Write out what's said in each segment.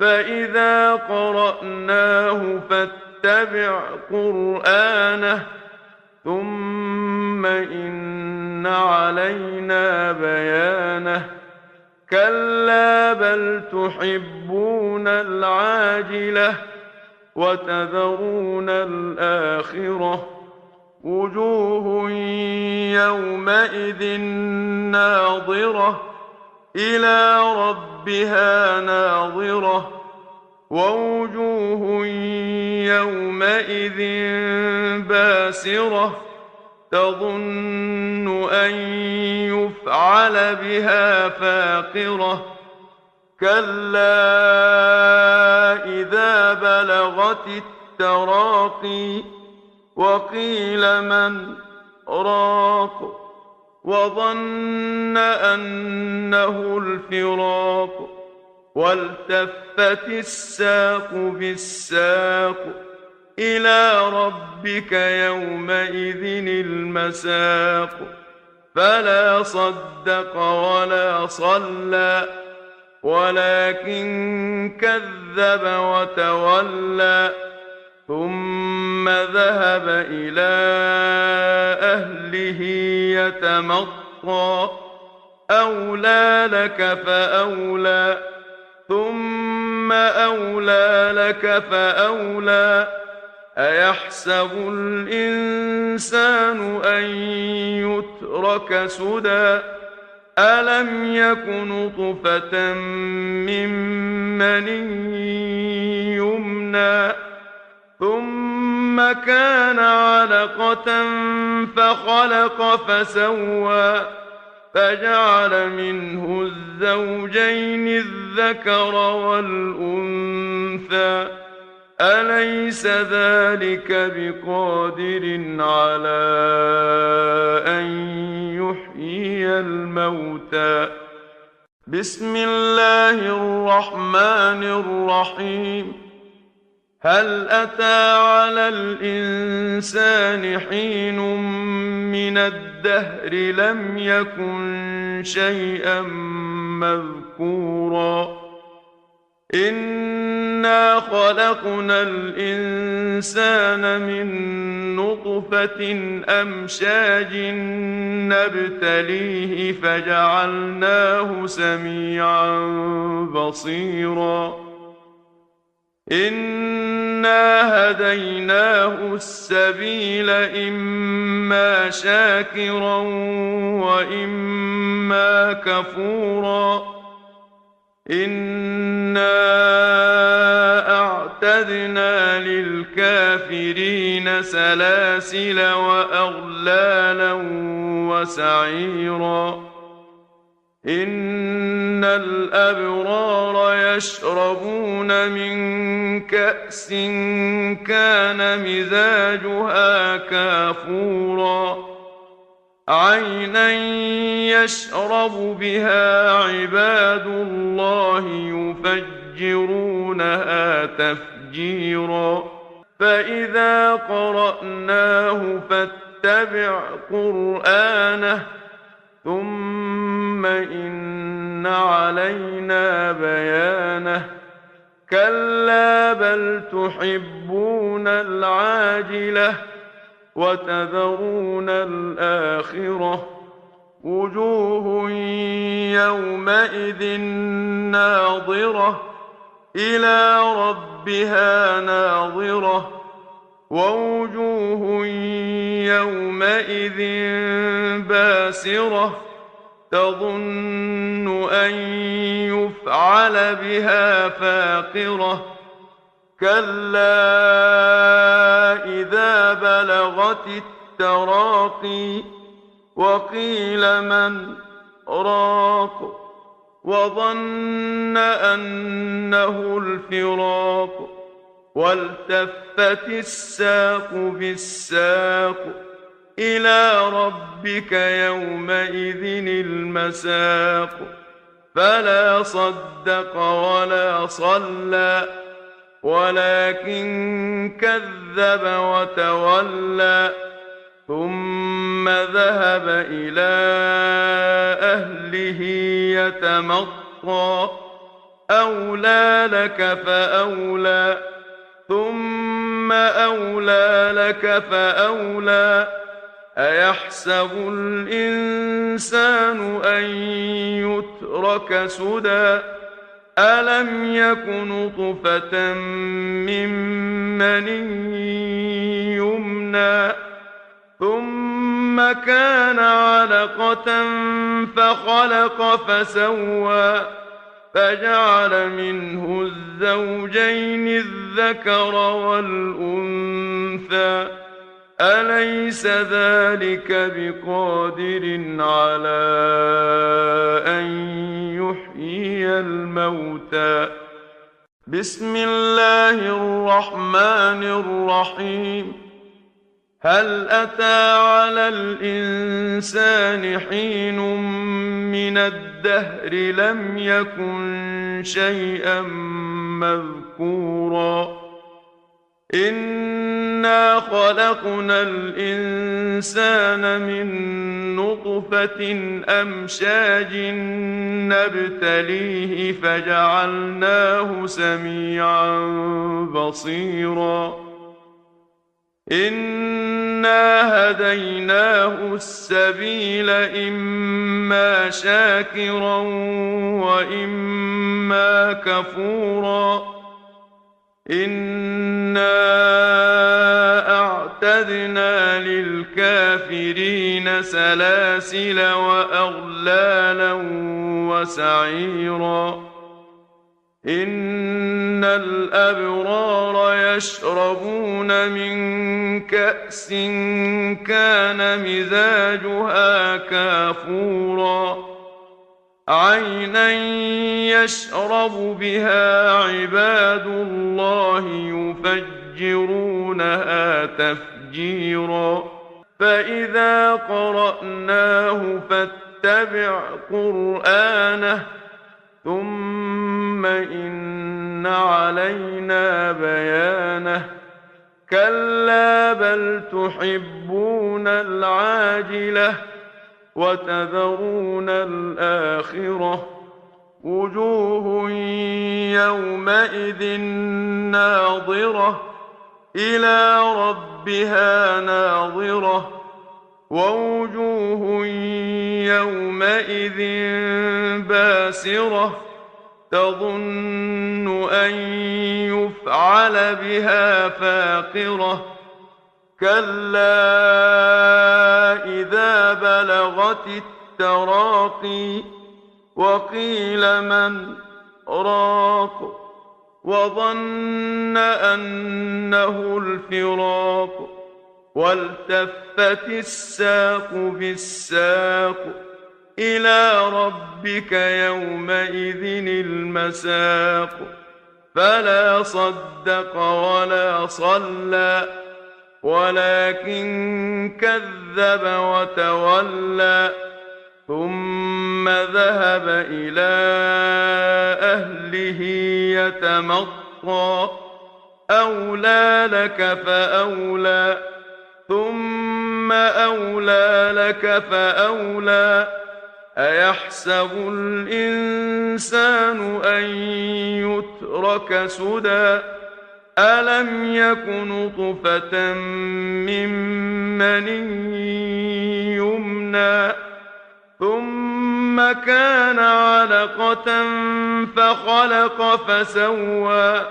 فإذا قرأناه فاتبع قرآنه ثم إن علينا بيانه كلا بل تحبون العاجلة وتذرون الآخرة وجوه يومئذ ناظرة إلى ربها ناظرة ووجوه يومئذ باسرة تظن أن يفعل بها فاقرة كلا إذا بلغت التراقي وقيل من راق وظن أنه الفراق والتفت الساق بالساق إلى ربك يومئذ المساق فلا صدق ولا صلى ولكن كذب وتولى ثم ذهب إلى أهله يتمطى أولى لك فأولى ثم أولى لك فأولى أيحسب الإنسان أن يترك سدى ألم يك نطفة من مني يمنى ثم كان علقة فخلق فسوى فجعل منه الزوجين الذكر والأنثى أليس ذلك بقادر على أن يحيي الموتى بسم الله الرحمن الرحيم هل أتى على الإنسان حين من الدهر لم يكن شيئا مذكورا إنا خلقنا الإنسان من نطفة أمشاج نبتليه فجعلناه سميعا بصيرا إنا هديناه السبيل إما شاكرا وإما كفورا إنا أعتدنا للكافرين سلاسل وأغلالا وسعيرا إن الأبرار يشربون من كأس كان مزاجها كافورا عينا يشرب بها عباد الله يفجرونها تفجيرا فإذا قرأناه فاتبع قرآنه ثم إن علينا بيانه كلا بل تحبون العاجلة وتذرون الآخرة وجوه يومئذ ناظرة إلى ربها ناظرة ووجوه يومئذ باسرة تظن أن يفعل بها فاقرة كلا إذا بلغت التراقي وقيل من راق وظن أنه الفراق والتفت الساق بالساق إلى ربك يومئذ المساق فلا صدق ولا صلى ولكن كذب وتولى ثم ذهب إلى أهله يتمطى أولى لك فأولى ثم أولى لك فأولى أيحسب الإنسان أن يترك سدى ألم يك نطفة من مني يمنى ثم كان علقة فخلق فسوى فجعل منه الزوجين الذكر والأنثى أليس ذلك بقادر على أن يحيي الموتى بسم الله الرحمن الرحيم هل أتى على الإنسان حين من الدهر لم يكن شيئا مذكورا إنا خلقنا الإنسان من نطفة أمشاج نبتليه فجعلناه سميعا بصيرا إنا هديناه السبيل إما شاكرا وإما كفورا إنا أعتدنا للكافرين سلاسل وأغلالا وسعيرا إن الأبرار يشربون من كأس كان مزاجها كافورا عينا يشرب بها عباد الله يفجرونها تفجيرا فإذا قرأناه فاتبع قرآنه ثم إن علينا بيانه كلا بل تحبون العاجلة وتذرون الآخرة وجوه يومئذ ناظرة إلى ربها ناظرة ووجوه يومئذ باسرة تظن أن يفعل بها فاقرة كلا إذا بلغت التراقي وقيل من راق وظن أنه الفراق والتفت الساق بالساق إلى ربك يومئذ المساق فلا صدق ولا صلى ولكن كذب وتولى ثم ذهب إلى أهله يتمطى أولى لك فأولى ثم أولى لك فأولى أيحسب الإنسان أن يترك سدى ألم يك نطفة من مني يمنى ثم كان علقة فخلق فسوى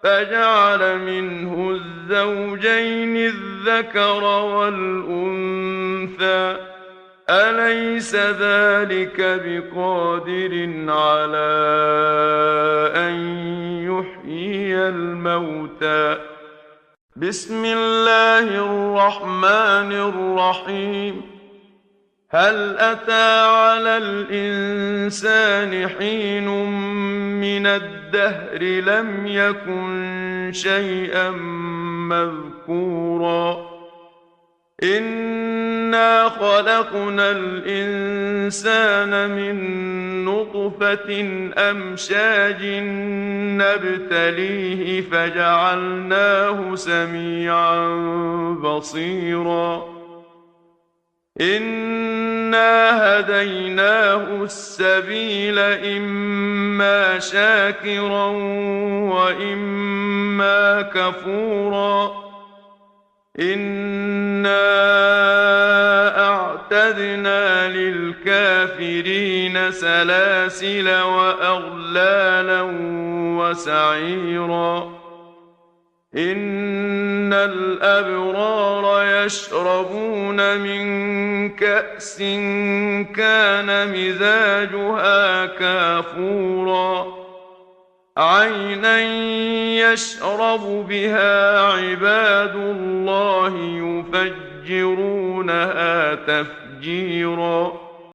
فجعل منه الزوجين الذكر والأنثى أليس ذلك بقادر على أن يحيي الموتى بسم الله الرحمن الرحيم هل أتى على الإنسان حين من الدهر لم يكن شيئا مذكورا إنا خلقنا الإنسان من نطفة أمشاج نبتليه فجعلناه سميعا بصيرا إنا هديناه السبيل إما شاكرا وإما كفورا إنا أعتدنا للكافرين سلاسل وأغلالا وسعيرا إن الأبرار يشربون من كأس كان مزاجها كافورا عينا يشرب بها عباد الله يفجرونها تفجيرا